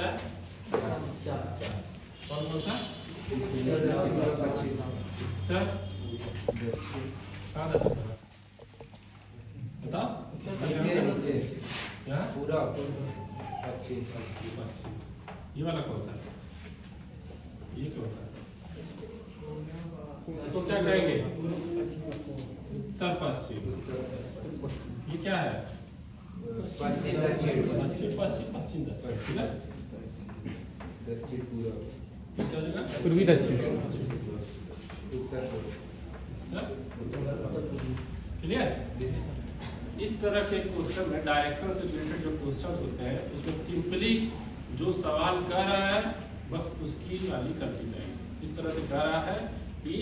होता है? कौन कौन सा? बताओ पूरा ये वाला कौन सा? ये कौन सा? तो क्या कहेंगे? उत्तर पश्चिम। ये क्या है? पश्चिम दक्षिण पश्चिम पश्चिम पश्चिम दक्षिण, ठीक है? दक्षिण पूर्व क्या हो जाएगा? पूर्वी दक्षिण। उत्तर क्लियर? इस तरह के क्वेश्चन में डायरेक्शन से रिलेटेड जो क्वेश्चन होते हैं उसमें सिंपली जो सवाल कर रहा है बस उसकी वाली करती जाएगी। इस तरह से कह रहा है कि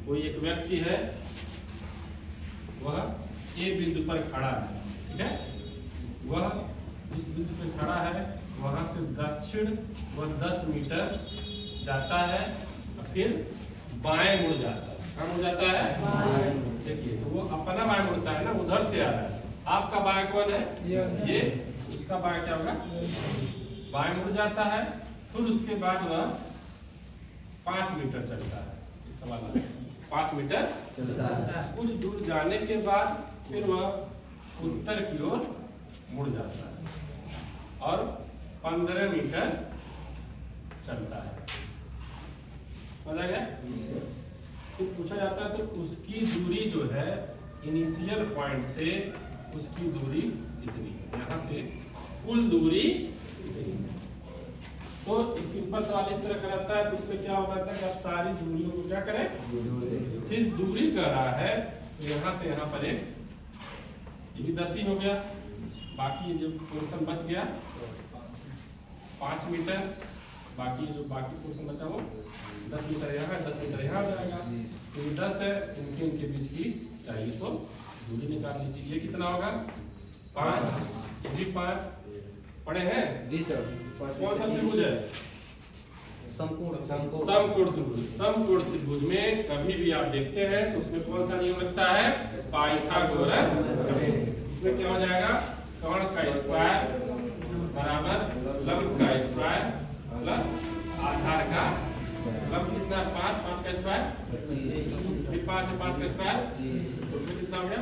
कोई एक व्यक्ति है, वह ए बिंदु पर खड़ा है, ठीक है? वह जिस बिंदु पर खड़ा है वहां से दक्षिण वह 10 मीटर जाता है और फिर बाएं मुड़ जाता है। कहाँ मुड़ जाता है? देखिए, तो वो अपना बाएं मुड़ता है ना, उधर से आ रहा है। आपका बाएं कौन है? ये। उसका बाएं क्या होगा? बाएं मुड़ जाता है, फिर उसके बाद वह 5 मीटर चलता है। सवाल 5 मीटर चलता है। कुछ दूर जाने के बाद फिर वह उत्तर की ओर मुड़ जाता है और 15 मीटर चलता है। समझ आ गया? फिर पूछा जाता है तो उसकी दूरी जो है इनिशियल पॉइंट से उसकी दूरी इतनी है, यहाँ से कुल दूरी इतनी है। तो एक सिंपल सवाल इस तरह का रहता है, तो उसमें क्या होगा था कि आप सारी दूरियों को क्या करें? सिर्फ दूरी कर रहा है तो यहाँ से यहाँ पर एक ये भी 10 ही हो गया, बाकी जो पोर्शन बच गया 5 मीटर, बाकी जो बाकी पोर्शन बचा वो 10 मीटर यहाँ 10 मीटर यहाँ आ जाएगा। तो ये 10 है, इनके बीच की चाहिए तो दूरी निकाल लीजिए। ये कितना होगा? 5, ये भी 5 पड़े हैं। जी सर। कौन सा त्रिभुज है? संपूर्ण समकोण त्रिभुज। समकोण त्रिभुज में कभी भी आप देखते हैं तो उसमें कौन सा नियम लगता है? पाइथागोरस। इसमें क्या हो जाएगा? कर्ण का स्क्वायर बराबर लंब का स्क्वायर प्लस आधार का लंब कितना? 5 का स्क्वायर, फिर 5 है 5 का स्क्वायर, तो फिर कितना हो गया?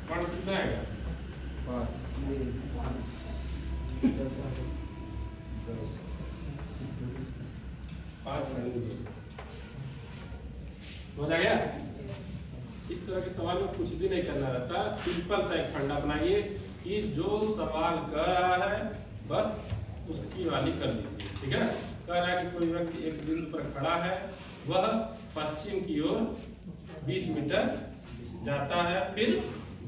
कर्ण कितना आएगा? 5 हो जाएगा। इस तरह के सवाल में कुछ भी नहीं करना रहता, सिंपल सा एक फंडा बनाइए कि जो सवाल कर रहा है बस उसकी वाली कर लीजिए, ठीक है? कह रहा है कि कोई व्यक्ति एक बिंदु पर खड़ा है, वह पश्चिम की ओर 20 मीटर जाता है, फिर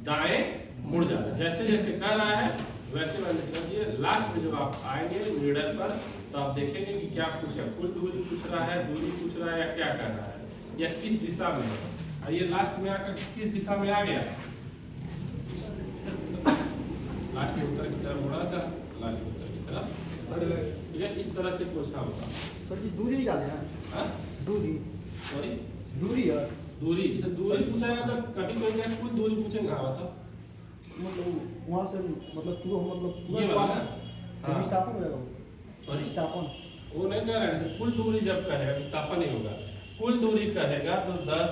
दाएं मुड़ जाता है। जैसे जैसे कह रहा है वैसे वैसे करिए। लास्ट में जब आप आएंगे मिडल पर तो आप देखेंगे कि क्या पूछ रहा है, कुल दूरी पूछ रहा है, दूरी पूछ रहा है, या क्या कर रहा है, या किस दिशा में है। और ये लास्ट में आकर किस दिशा में आ गया? लास्ट में उत्तर की तरफ मुड़ा था, लास्ट में उत्तर की तरफ। ठीक है, इस तरह से पूछना होगा। सर जी दूरी निकाले हैं। हाँ? दूरी सॉरी, दूरी है। दूरी जैसे दूरी पूछा है तो कभी कोई क्या कुल दूरी पूछेंगे? हाँ बताओ। मतलब वहाँ से मतलब पूरा ये वाला ना? हाँ। विस्थापन हो जाएगा। सॉरी, विस्थापन वो नहीं कह रहे हैं। कुल दूरी जब कहेगा विस्थापन नहीं होगा, कुल दूरी कहेगा तो 10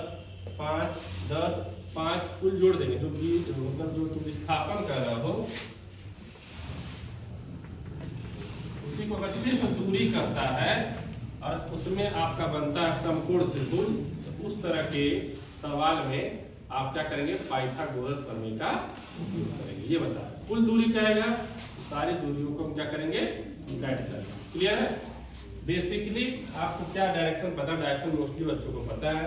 5 10 5 कुल जोड़ देंगे। जो भी मतलब जो तुम विस्थापन कर रहा हो उसी को सिर्फ दूरी करता है और उसमें आपका बनता है समकोण त्रिभुज। तो उस तरह के सवाल में आप क्या करेंगे? पाइथागोरस प्रमेय का उपयोग करेंगे। ये बता कुल दूरी कहेगा तो सारी दूरियों को हम क्या करेंगे? ऐड करेंगे। क्लियर है? बेसिकली आपको क्या डायरेक्शन पता? डायरेक्शन मोस्टली बच्चों को पता है,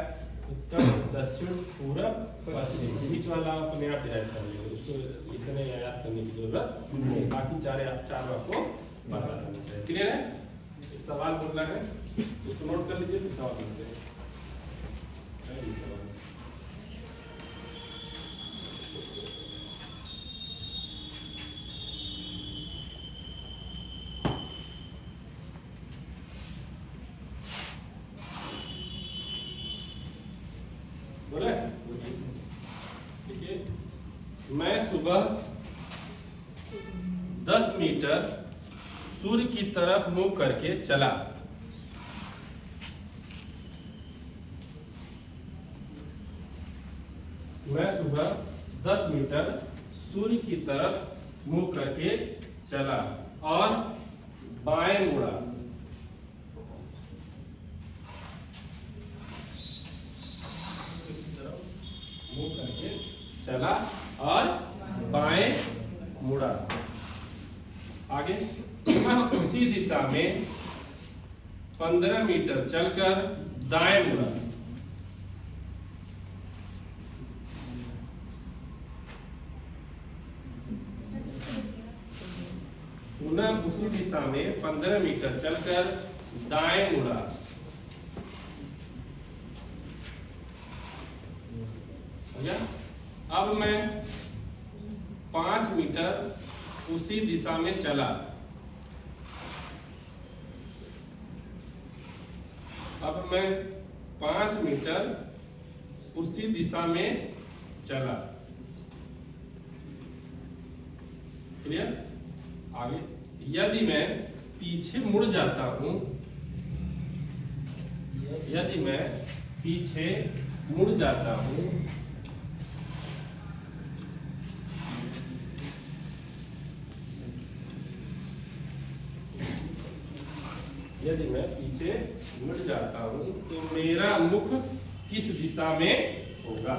उत्तर दक्षिण पूरब पश्चिम, बीच वाला अपने आप डिराइव कर लेंगे, उसको इतने याद करने की जरूरत नहीं। बाकी चार आपको पता रहना चाहिए। क्लियर है? एक सवाल बोलना है, उसको नोट कर लीजिए, फिर सवाल बोलते हैं। बोले देखिए, मैं सुबह 10 मीटर सूर्य की तरफ मुंह करके चला। मैं सुबह 10 मीटर सूर्य की तरफ मुंह करके चला और बाएं मुड़ा। मुंह करके चला और बाएं मुड़ा। आगे मैं उसी दिशा में 15 मीटर चलकर दाएं मुड़ा। पुनः उसी दिशा में 15 मीटर चलकर दाएं मुड़ा। हो गया? अब मैं 5 मीटर उसी दिशा में चला। अब मैं 5 मीटर उसी दिशा में चला। क्लियर? आगे यदि मैं पीछे मुड़ जाता हूं, यदि मैं पीछे मुड़ जाता हूं यदि मैं पीछे मुड़ जाता हूं तो मेरा मुख किस दिशा में होगा?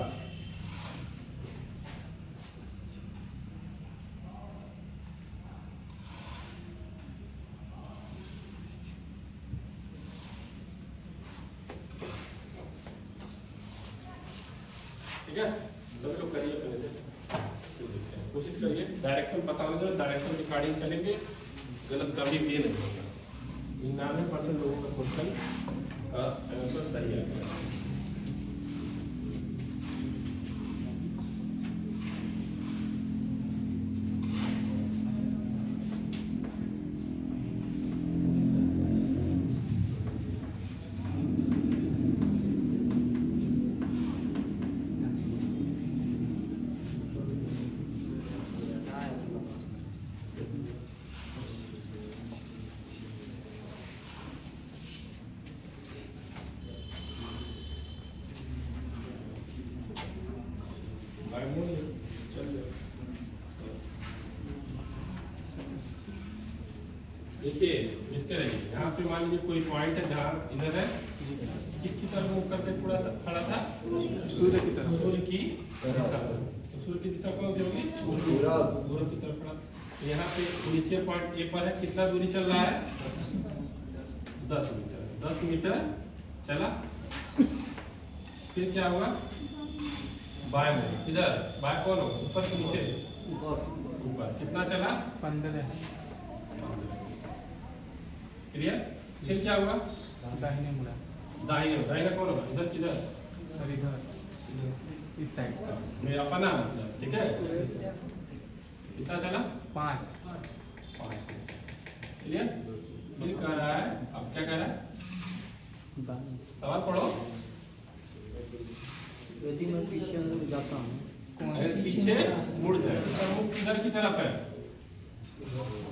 ठीक है, सब लोग करिए अपने से, फिर देखते हैं। कोशिश करिए डायरेक्शन पता होने दो, डायरेक्शन के अकॉर्डिंग चलेंगे, गलत कभी भी नहीं होगा। 99% लोगों का क्वेश्चन का आंसर सही आ गया। देखिए लिखते रहिए। यहाँ पे मान लीजिए कोई पॉइंट है जहाँ इधर है, किसकी तरफ मुख करके खड़ा था? सूर्य की तरफ। सूर्य की दिशा पर। तो सूर्य की दिशा कौन सी होगी? पूर्व की तरफ खड़ा। यहाँ पे इनिशियल पॉइंट ए पर है, कितना दूरी चल रहा है? 10 मीटर। 10 मीटर चला, फिर क्या हुआ? बाएं में। इधर बाएं कौन होगा? ऊपर से नीचे? ऊपर। कितना चला? 15। क्लियर? फिर क्या हुआ? दाहिने मुड़ा। दाहिने। दाहिने कौन होगा? इधर किधर? सर इधर इस साइड। मेरा अपना मतलब, ठीक है? कितना चला? 5। क्लियर? फिर कह रहा है, अब क्या कह रहा है? सवाल पढ़ो। यदि मैं पीछे मुड़ जाता हूँ, पीछे मुड़ जाए तो मुख किधर की तरफ है?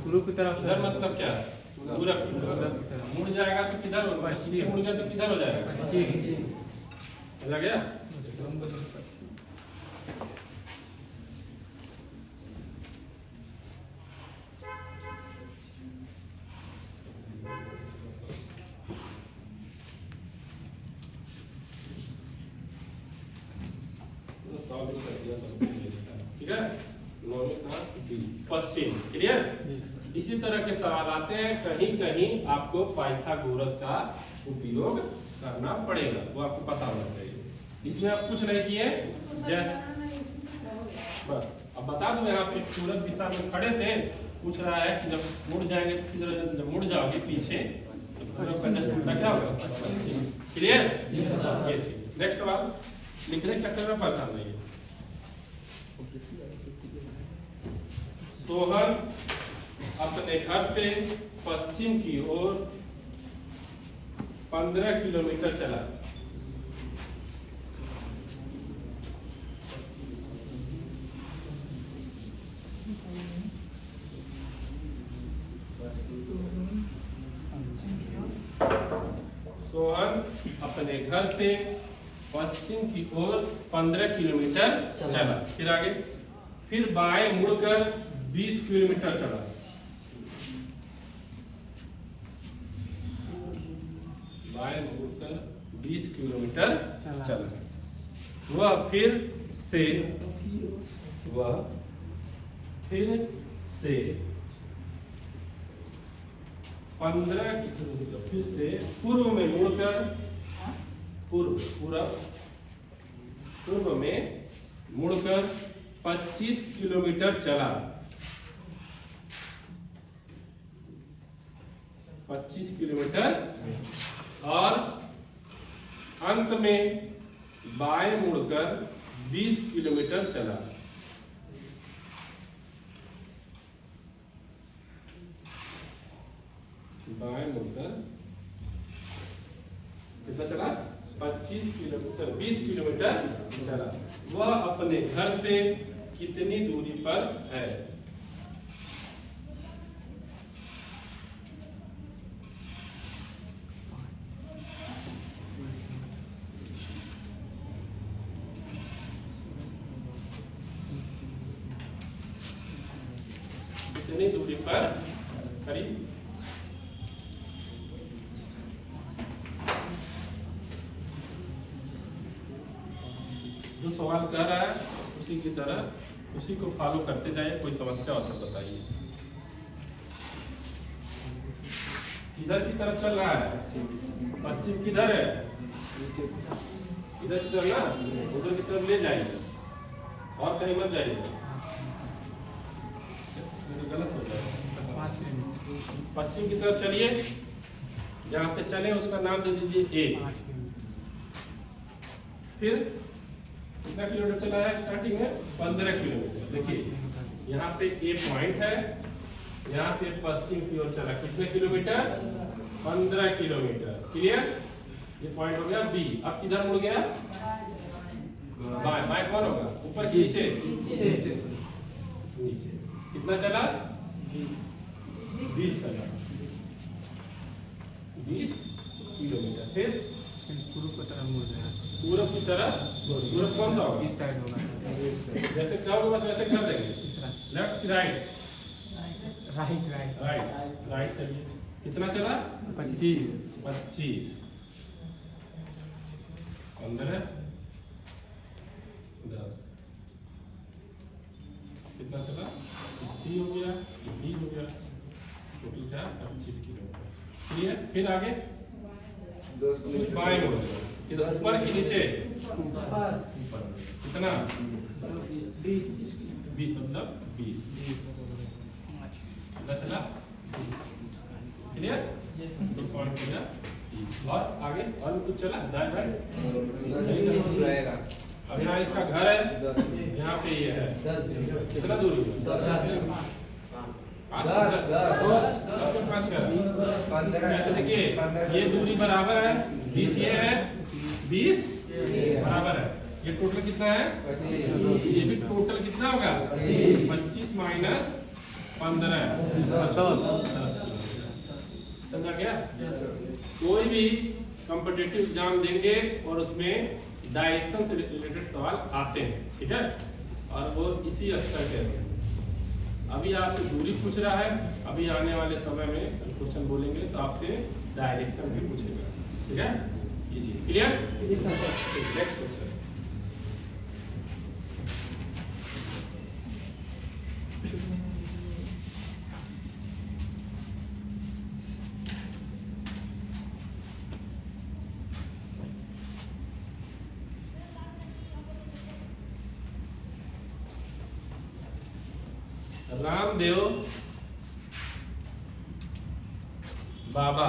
पूर्व की तरफ। इधर मतलब क्या? पूरब की तरफ। मुड़ जाएगा तो किधर होगा? पीछे मुड़ गया तो किधर हो जाएगा? समझ गया? ठीक है? पश्चिम। क्लियर? इसी तरह के सवाल आते हैं, कहीं कहीं आपको पाइथागोरस का उपयोग करना पड़ेगा, वो आपको पता होना चाहिए। इसमें आप कुछ नहीं किए, जैसे बस अब बता दूं, यहाँ पे पूरब दिशा में खड़े थे, पूछ रहा है कि जब मुड़ जाएंगे, जब मुड़ जाओगे पीछे तो क्या होगा? क्लियर? ये चीज। नेक्स्ट सवाल लिखने के चक्कर में परेशान नहीं है। सोहन अपने घर से पश्चिम की ओर 15 किलोमीटर चला। अपने घर से पश्चिम की ओर 15 किलोमीटर चला। फिर आगे, फिर बाएं मुड़कर 20 किलोमीटर चला। बाएं मुड़कर 20 किलोमीटर चला। वह फिर से 15 फिर से पूर्व में मुड़कर पूर्व में मुड़कर 25 किलोमीटर चला। 25 किलोमीटर और अंत में बाएं मुड़कर 20 किलोमीटर चला। बाएं मुड़कर कितना चला? 25 किलोमीटर 20 किलोमीटर चला। वह अपने घर से कितनी दूरी पर है? कितनी दूरी पर? करीब जो सवाल कह रहा है उसी की तरह उसी को फॉलो करते जाइए। कोई समस्या हो तो बताइए। किधर की तरफ चल रहा है? पश्चिम किधर है? इधर की तरफ ना, उधर की तरफ ले जाइए और कहीं मत जाइए, गलत हो जाएगा। पश्चिम की तरफ चलिए, जहां से चले उसका नाम दे दीजिए ए। फिर कितना किलोमीटर चला है? स्टार्टिंग में 15 किलोमीटर। देखिए यहाँ पे ए पॉइंट है, यहाँ से पश्चिम की ओर चला कितने किलोमीटर? 15 किलोमीटर। क्लियर? ये पॉइंट हो गया बी। अब किधर मुड़ गया? बाएं। बाएं कौन होगा? ऊपर की नीचे? नीचे। कितना चला? 20 चला। 20 किलोमीटर। फिर पूर्व की तरफ मुड़ गया। पूरब की तरफ? पूरब कौन सा होगा? इस साइड होगा। जैसे कहोगे बस वैसे कर देंगे। लेफ्ट की राइट? राइट राइट चलिए। कितना चला? 25 15 10 कितना चला? सी हो गया, बी हो गया, टोटल क्या? 25 किलोमीटर। क्लियर? फिर आगे बाएं मुड़ गया। किधर? ऊपर की नीचे? ऊपर। कितना? 20 मतलब 20 कितना चला? क्लियर? तो पॉइंट हो गया। और आगे और कुछ चला? दाएं बाएं? अब यहाँ इसका घर है, यहाँ पे ये है। कितना दूरी है? 5 ऐसे देखिए, ये दूरी बराबर है 20, ये है 20 बराबर है। ये टोटल कितना है? 25। ये भी टोटल कितना होगा? 25 माइनस 15 समझा गया? कोई भी कॉम्पिटिटिव एग्जाम देंगे और उसमें डायरेक्शन से रिलेटेड सवाल आते हैं, ठीक है? और वो इसी स्तर के हैं। अभी आपसे दूरी पूछ रहा है, अभी आने वाले समय में क्वेश्चन बोलेंगे तो आपसे डायरेक्शन भी पूछेगा, ठीक है? ये चीज clear? Next question. Ramdev Baba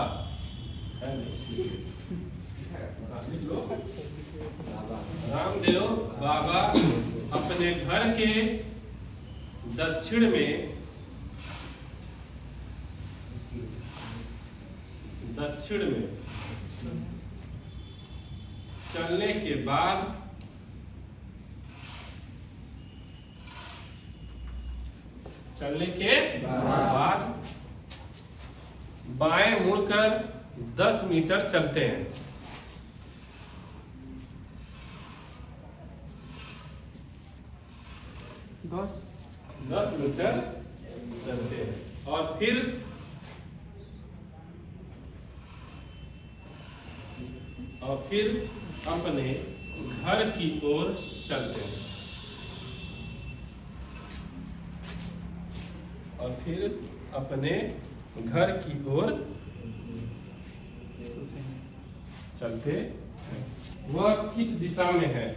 Ramdev Baba अपने घर के दक्षिण में चलने के बाद बाएं मुड़कर 10 मीटर चलते हैं। 10 मीटर चलते हैं और फिर अपने घर की ओर चलते हैं और फिर अपने घर की ओर चलते हैं। वह किस दिशा में है?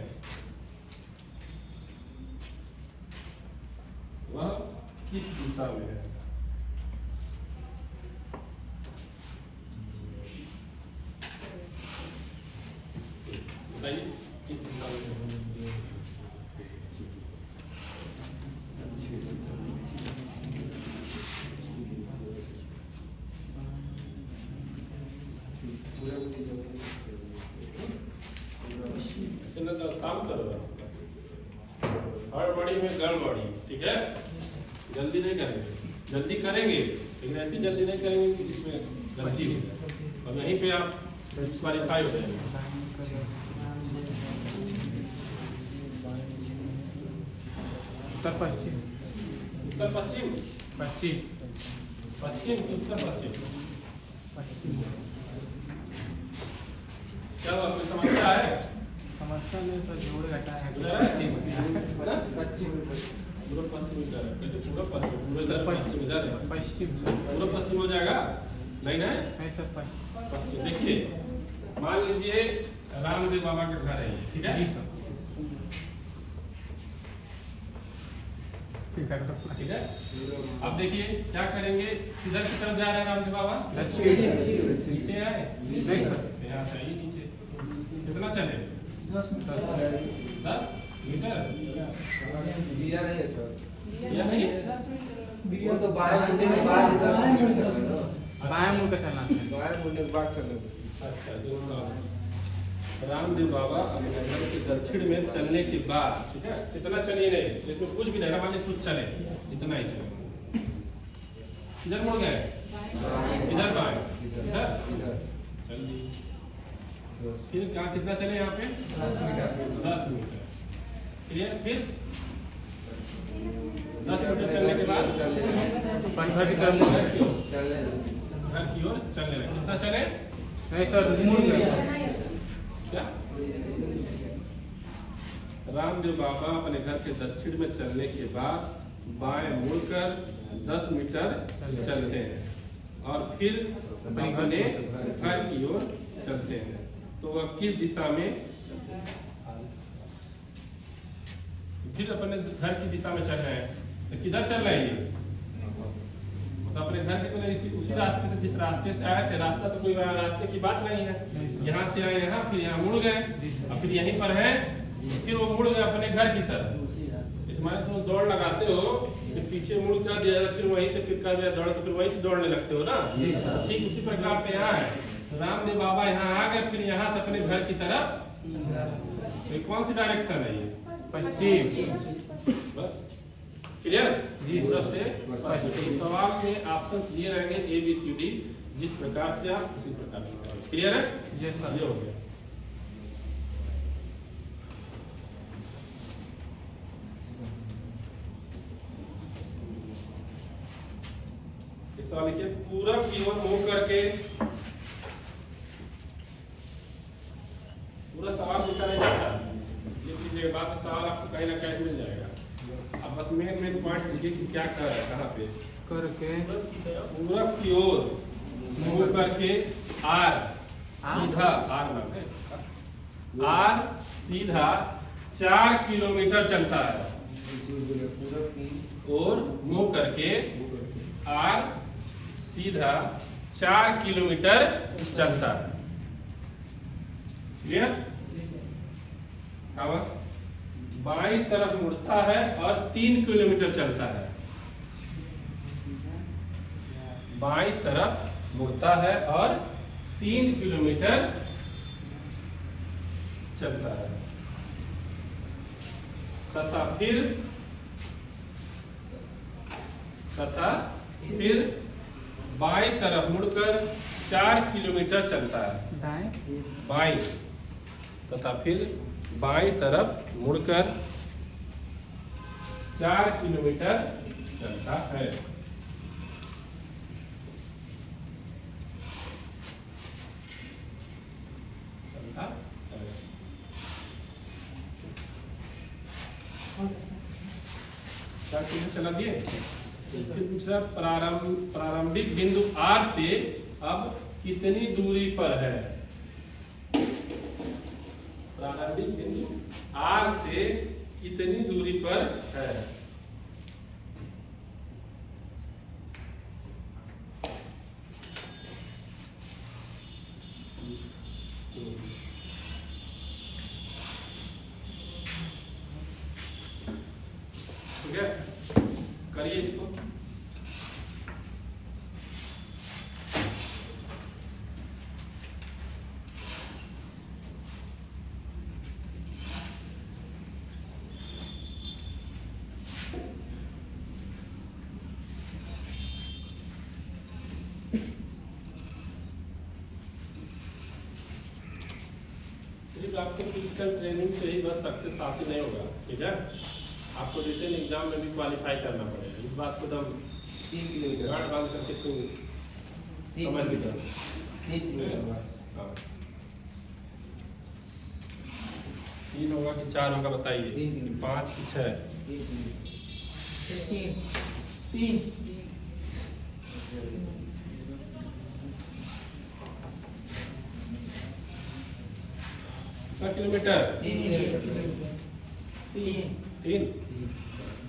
वह किस दिशा में है? बताइए किस दिशा में है? शाम करो हड़बड़ी में गड़बड़ी, ठीक है। जल्दी नहीं करेंगे, जल्दी करेंगे लेकिन ऐसी जल्दी नहीं करेंगे कि जिसमें गलती हो जाए और यहीं पे आप डिस्क्वालीफाई हो जाएंगे। उत्तर पश्चिम उत्तर पश्चिम पश्चिम पश्चिम की उत्तर पश्चिम क्या हुआ? कोई समस्या है? समस्या में तो जोड़ घटा है पूरा पश्चिम पूरा पश्चिम इधर है। कैसे पूरा पश्चिम? पूरा इधर पश्चिम इधर है। पश्चिम पूरा पश्चिम हो जाएगा? नहीं ना? नहीं सर पश्चिम। देखिए मान लीजिए रामदेव बाबा का घर है ये, ठीक है। जी सर ठीक है डॉक्टर ठीक है। अब देखिए क्या करेंगे, किधर की तरफ जा रहे हैं रामदेव बाबा? नीचे आए? नहीं सर यहाँ से आइए नीचे। कितना चले? 10 मीटर। दिया नहीं है सर, या नहीं? वो तो बाएं मुड़ने के बाद 10 मीटर बाएं मुड़ के चलना है। बाएं मुड़ने के बाद चलना। अच्छा देखो रामदेव बाबा अपने घर के दक्षिण में चलने के बाद, ठीक है, इतना चलिए नहीं, इसमें कुछ भी नहीं, मान लीजिए कुछ चले, इतना ही चले। इधर मुड़ गए, इधर बाएं, इधर चलिए। फिर कहाँ कितना चले? यहाँ पे 10 मीटर। क्लियर? फिर 10 मीटर चलने के बाद घर की तरफ मुड़ गए। घर की ओर चलने लगे। कितना चले? नहीं सर मुड़ गए। क्या? रामदेव बाबा अपने घर के दक्षिण में चलने के बाद बाएं मुड़कर 10 मीटर चलते हैं और फिर अपने घर की ओर चलते हैं। तो वह किस दिशा में? फिर अपने घर की दिशा में चल रहे हैं। तो किधर चल रहे हैं ये? तो अपने घर के तो उसी रास्ते से, जिस रास्ते से आए थे, रास्ता तो कोई रास्ते की बात नहीं है। यहाँ से आए यहाँ, फिर यहाँ मुड़ गए और फिर यहीं पर है, फिर वो मुड़ गए अपने घर की तरफ। इस माने तुम दौड़ लगाते हो, फिर पीछे मुड़ कर दिया, फिर वहीं से फिर कर दिया दौड़, तो फिर वहीं से दौड़ने लगते हो ना। ठीक उसी प्रकार से यहाँ है, रामदेव बाबा यहाँ आ गए, फिर यहाँ से अपने घर की तरफ। तो कौन सी डायरेक्शन है ये? पश्चिम। बस क्लियर? जी सबसे सवाल में ऑप्शन दिए रहेंगे ABCD, जिस प्रकार से आप उसी प्रकार से। क्लियर है? Yes sir. ये हो गया। एक सवाल लिखिए, पूरब की ओर मुंह करके। पूरा सवाल लिखा नहीं जाता, ये कीजिए, बाद में सवाल आपको कहीं ना कहीं मिल जाएगा। अब बस मेन पॉइंट लिखिए कि क्या कर रहा है, कहाँ पे करके पूरब की ओर मुंह करके आर सीधा, आर नाम है, आर सीधा 4 किलोमीटर चलता है। और मुंह करके आर सीधा 4 किलोमीटर चलता है। क्लियर? बाईं तरफ मुड़ता है और 3 किलोमीटर चलता है। बाईं तरफ मुड़ता है और 3 किलोमीटर चलता है तथा फिर बाईं तरफ मुड़कर 4 किलोमीटर चलता है। दाएं बाईं तथा फिर बाईं तरफ मुड़कर 4 किलोमीटर चलता है। चलता है। चार किलोमीटर चला दिए। फिर पूछा प्रारंभिक बिंदु R से अब कितनी दूरी पर है। प्रारंभिक बिंदु R से कितनी दूरी पर है। ठीक है, करिए इसको। सिर्फ आपको फिजिकल ट्रेनिंग से ही बस सक्सेस हासिल नहीं होगा। ठीक है, आपको रिटन एग्जाम में भी क्वालिफाई करना पड़ेगा। इस बात को दम 3 किलोमीटर गांठ बांध करके समझ भी करो। हाँ। 3 होगा कि 4 होगा बताइए। 5 कि 6? 3 कितना किलोमीटर? 3।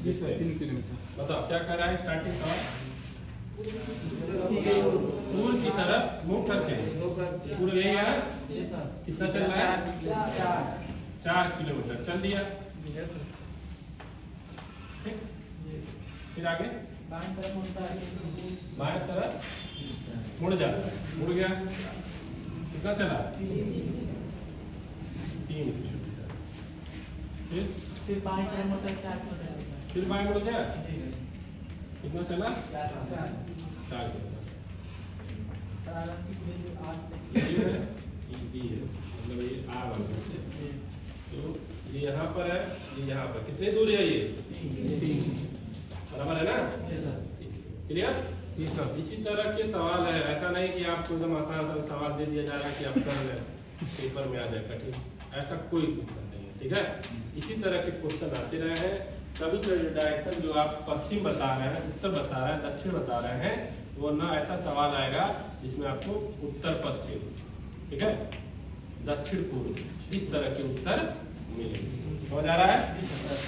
जी सर 3 किलोमीटर। बताओ क्या कर रहा है स्टार्टिंग सवाल। पूर्व की तरफ मुंह करके। पूर्व यही है ना? कितना चल रहा है? 4 किलोमीटर चल दिया। ठीक, फिर आगे बाएं तरफ मुड़ जाता है। मुड़ गया, कितना चला? 3 किलोमीटर। फिर बाएं मुड़ गया, कितना चला? 4 किलोमीटर। मतलब ये R वाला है। तो ये यहाँ पर है, ये यहाँ पर। कितनी दूरी है ये? 3 बराबर है ना? क्लियर? जी सर। इसी तरह के सवाल है। ऐसा नहीं कि आपको एकदम आसान सवाल दे दिया जा रहा है कि आप कर लें पेपर में आ जाए कठिन। ऐसा कोई दिक्कत नहीं है। ठीक है, इसी तरह के क्वेश्चन आते रहे हैं। कभी कभी डायरेक्शन जो आप पश्चिम बता रहे हैं, उत्तर बता रहे हैं, दक्षिण बता रहे हैं, वो ना ऐसा सवाल आएगा जिसमें आपको उत्तर पश्चिम, ठीक है, दक्षिण पूर्व, इस तरह के उत्तर मिलेंगे। समझ आ रहा है?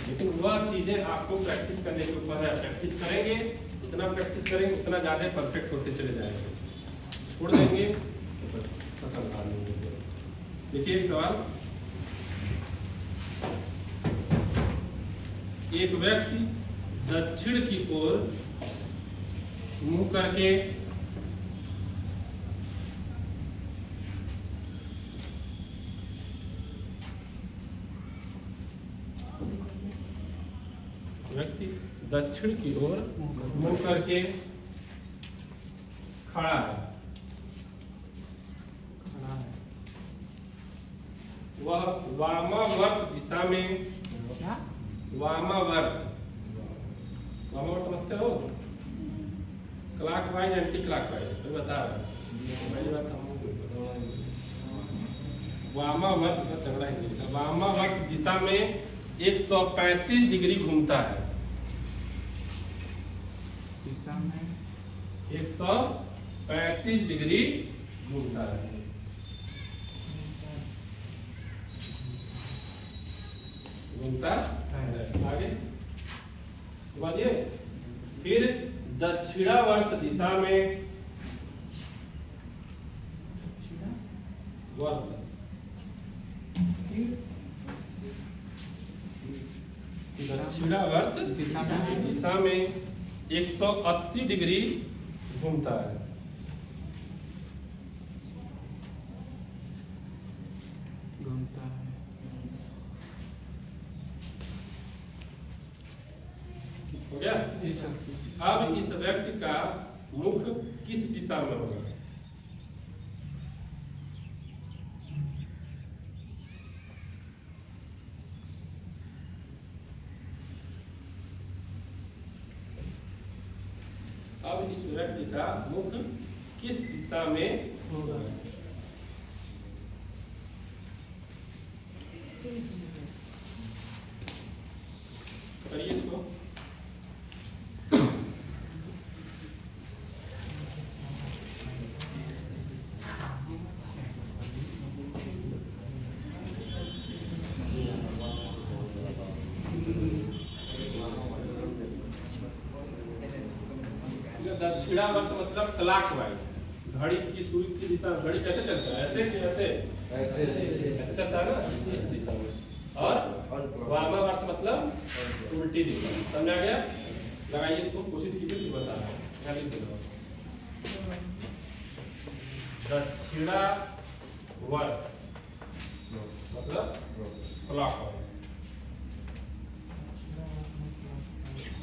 लेकिन वह चीजें आपको प्रैक्टिस करने के ऊपर है। प्रैक्टिस करेंगे, जितना प्रैक्टिस करेंगे उतना ज्यादा परफेक्ट होते चले जाएंगे। छोड़ देंगे तो खत्म कर देंगे। देखिए सवाल, एक व्यक्ति दक्षिण की ओर मुंह करके दक्षिण की ओर मुंह करके खड़ा है। वह वामावर्त दिशा में, वामावर्त समझते हो? क्लॉकवाइज एंटी क्लॉकवाइज तो बता रहा पहली बात हम वामावर्त का तगड़ा है। वामावर्त दिशा में 135 डिग्री घूमता है। दिशा में 135 डिग्री घूमता है। घूमता है। आगे बढ़िए। फिर दक्षिणावर्त दिशा में वर्त दक्षिणावर्त दिशा में 180 डिग्री घूमता है। घूमता है। हो गया? अब इस व्यक्ति का मुख किस दिशा में होगा? अब इस व्यक्ति का मुख किस दिशा में होगा? करिए इसको। दक्षिणावर्त मतलब क्लॉकवाइज। घड़ी की सुई की दिशा, घड़ी कैसे चलता है? ऐसे कि ऐसे? ऐसे चलता है ना, इस दिशा में। और वामावर्त मतलब उल्टी दिशा। समझ आ गया? लगाइए इसको, कोशिश कीजिए कि बता रहा है। दक्षिणावर्त मतलब क्लॉकवाइज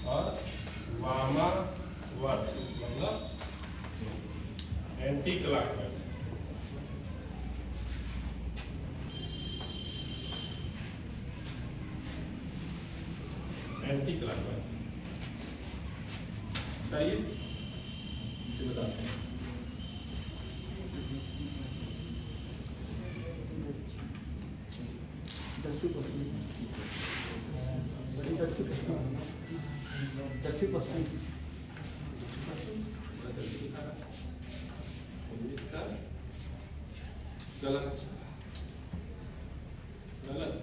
और वामावर्त मतलब एंटी क्लॉकवाइज। एंटी क्लॉकवाइज बताइए, बताते हैं। दक्षिण पश्चिम, दक्षिण पश्चिम, दक्षिण पश्चिम। गलत गलत।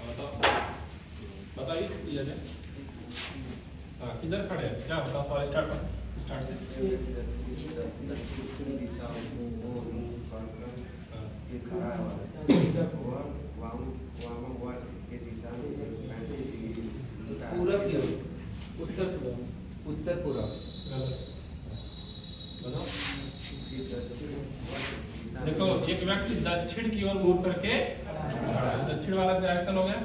बताओ, बताइए दिया जाए। हाँ, किधर खड़े हैं? क्या बताओ? सॉरी, स्टार्ट से। दक्षिणी दिशा ये खड़ा है और वामावर्त के दिशा में 35 डिग्री पूरब की ओर, उत्तर पूरब। गलत। बताओ। दिशा देखो, एक व्यक्ति दक्षिण की ओर मुंह करके खड़ा है। दक्षिण वाला डायरेक्शन हो गया।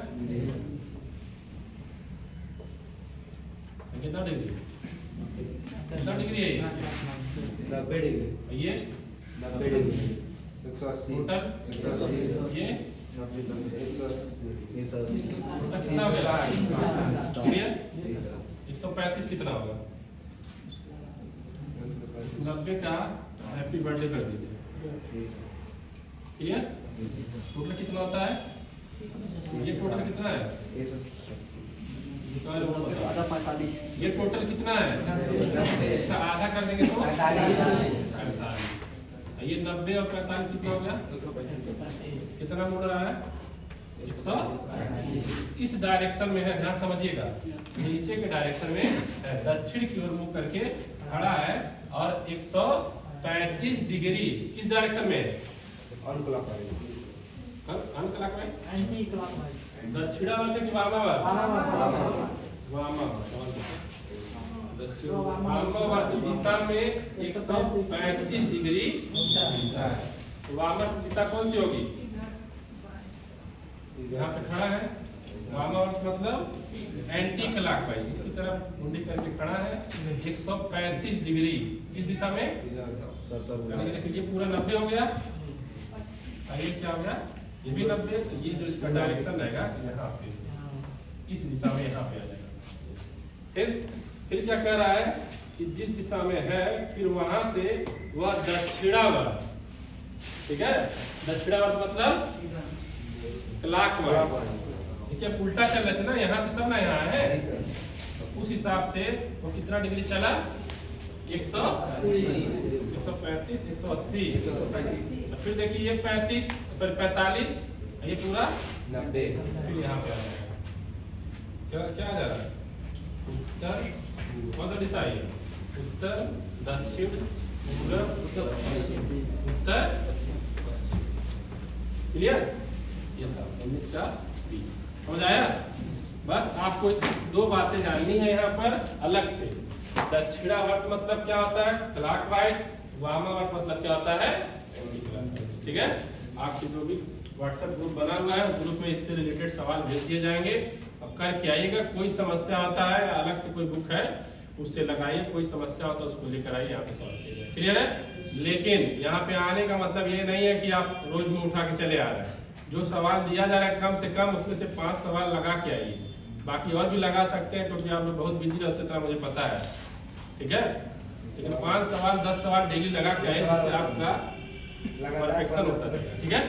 कितना डिग्री? कितना डिग्री है ये? 90 डिग्री। ये 90 डिग्री 180 टोटल 180 ये 90 टोटल कितना हो गया? क्लियर? 135 कितना होगा? 90 का हैप्पी बर्थडे कर दीजिए। क्लियर? टोटल कितना होता है? ये टोटल कितना है? आधा 45। ये टोटल कितना है? इसका आधा कर देंगे तो 45। ये 90 और 45 कितना हो गया? कितना मुड़ रहा है? 100। इस डायरेक्शन में है, ध्यान समझिएगा। नीचे के डायरेक्शन में है, दक्षिण की ओर मुंह करके खड़ा है और 135 डिग्री किस डायरेक्शन में है? अनक्लॉकवाइज। Anticlockwise. दक्षिणावर्त की वामावर्त? वामावर्त दिशा में 135 डिग्री। वामावर्त दिशा कौन सी होगी? यहाँ पे खड़ा है। वामावर्त मतलब एंटी क्लॉकवाइज, इसकी तरफ मुंडी करके खड़ा है 135 डिग्री। किस दिशा में? ये पूरा 90 हो गया। ये क्या हो गया? ये भी 90। तो ये जो इसका डायरेक्शन रहेगा यहाँ पे, इस दिशा में यहाँ पे आ जाएगा। फिर क्या कह रहा है कि जिस दिशा में है फिर वहां से वह दक्षिणावर्त, ठीक है? दक्षिणावर्त मतलब क्लॉकवाइज। ठीक है, उल्टा चल रहे थे ना यहाँ से, तब ना यहाँ है। तो उस हिसाब से वो कितना डिग्री चला? 135 180। फिर देखिए ये 45, ये पूरा 90। फिर यहाँ पे आ जाएगा। क्या आ जा रहा है? उत्तर, कौन सा दिशा है ये? उत्तर, दक्षिण, पूरब, उत्तर पश्चिम। क्लियर? ये था 19 का बी। समझ आया? बस आपको दो बातें जाननी है यहाँ पर अलग से। दक्षिणावर्त मतलब क्या होता है? क्लॉकवाइज। वामावर्त मतलब क्या होता है? Anti clockwise. ठीक है? आपके जो भी व्हाट्सएप ग्रुप बना हुआ है, ग्रुप में इससे रिलेटेड सवाल भेज दिए जाएंगे। अब करके आइएगा। कोई समस्या होता है, अलग से कोई बुक है उससे लगाइए। कोई समस्या होता है उसको लेकर आइए, यहाँ पे सॉल्व कीजिए। क्लियर है? लेकिन यहाँ पे आने का मतलब ये नहीं है कि आप रोज में उठा के चले आ रहे हैं। जो सवाल दिया जा रहा है कम से कम उसमें से 5 सवाल लगा के आइए। बाकी और भी लगा सकते हैं क्योंकि आप लोग बहुत बिजी रहते थे, मुझे पता है, ठीक है। लेकिन 5 सवाल 10 सवाल डेली लगा के आए जिससे आपका परफेक्शन होता है, ठीक है।